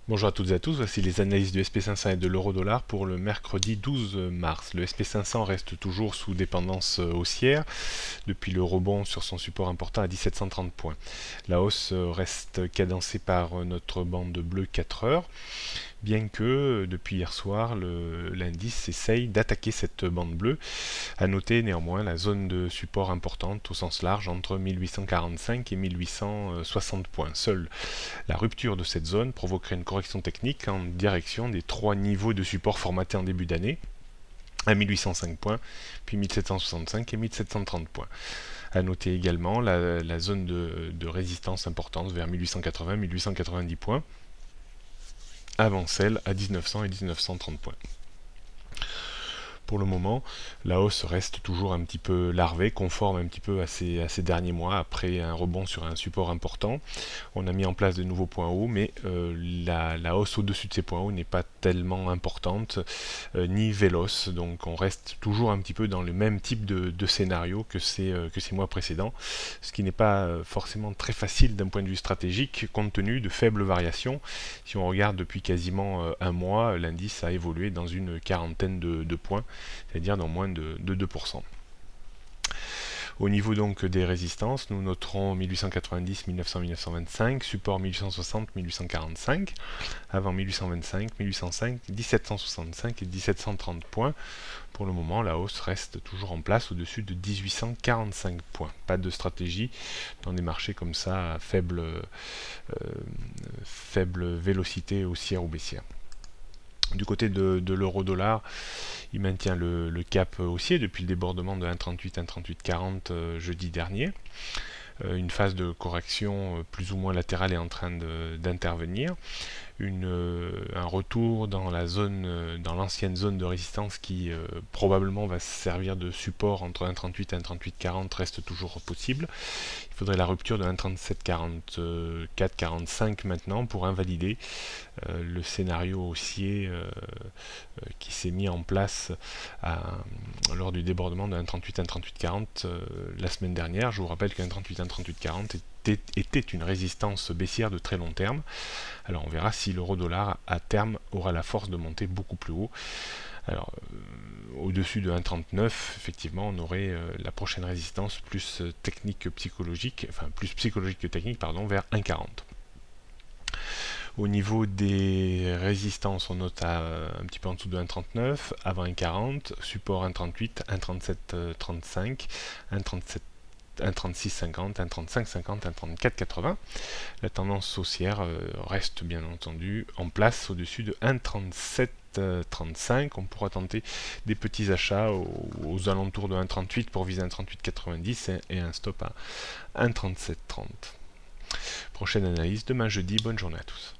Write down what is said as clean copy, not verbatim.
Bonjour à toutes et à tous, voici les analyses du SP500 et de l'euro-dollar pour le mercredi 12 mars. Le SP500 reste toujours sous dépendance haussière depuis le rebond sur son support important à 1730 points. La hausse reste cadencée par notre bande bleue 4 heures, bien que depuis hier soir l'indice essaye d'attaquer cette bande bleue. À noter néanmoins la zone de support importante au sens large entre 1845 et 1860 points. Seule la rupture de cette zone provoquerait une correction technique en direction des trois niveaux de support formatés en début d'année, à 1805 points, puis 1765 et 1730 points. À noter également la zone de résistance importante vers 1880-1890 points, avant celle à 1900 et 1930 points. Pour le moment, la hausse reste toujours un petit peu larvée, conforme un petit peu à ces derniers mois, après un rebond sur un support important. On a mis en place de nouveaux points hauts, mais la hausse au-dessus de ces points hauts n'est pas tellement importante, ni véloce, donc on reste toujours un petit peu dans le même type de scénario que ces mois précédents, ce qui n'est pas forcément très facile d'un point de vue stratégique, compte tenu de faibles variations. Si on regarde depuis quasiment un mois, l'indice a évolué dans une quarantaine de points, c'est-à-dire dans moins de 2%. Au niveau donc des résistances, nous noterons 1890, 1900, 1925, support 1860, 1845, avant 1825, 1805, 1765 et 1730 points. Pour le moment, la hausse reste toujours en place au-dessus de 1845 points. Pas de stratégie dans des marchés comme ça à faible vélocité haussière ou baissière. Du côté de l'euro-dollar, il maintient le cap haussier depuis le débordement de 1,38, 1,3840 jeudi dernier. Une phase de correction plus ou moins latérale est en train d'intervenir. Un retour dans dans l'ancienne zone de résistance qui probablement va servir de support entre 1,38 et 1,3840 reste toujours possible. Il faudrait la rupture de 1,3744-45 maintenant pour invalider le scénario haussier qui s'est mis en place lors du débordement de 1,38-1,3840 la semaine dernière. Je vous rappelle que 1,38-1,3840 était une résistance baissière de très long terme. Alors on verra si l'euro-dollar à terme aura la force de monter beaucoup plus haut. Alors au-dessus de 1,39, effectivement, on aurait la prochaine résistance plus technique que psychologique, enfin plus psychologique que technique, pardon, vers 1,40. Au niveau des résistances, on note un petit peu en dessous de 1,39, avant 1,40, support 1,38, 1,3735, 1,37 1,3650, 1,3550, 1,3480. La tendance haussière reste bien entendu en place au-dessus de 1,3735. On pourra tenter des petits achats aux alentours de 1,38 pour viser 1,3890 et un stop à 1,3730. Prochaine analyse demain jeudi. Bonne journée à tous.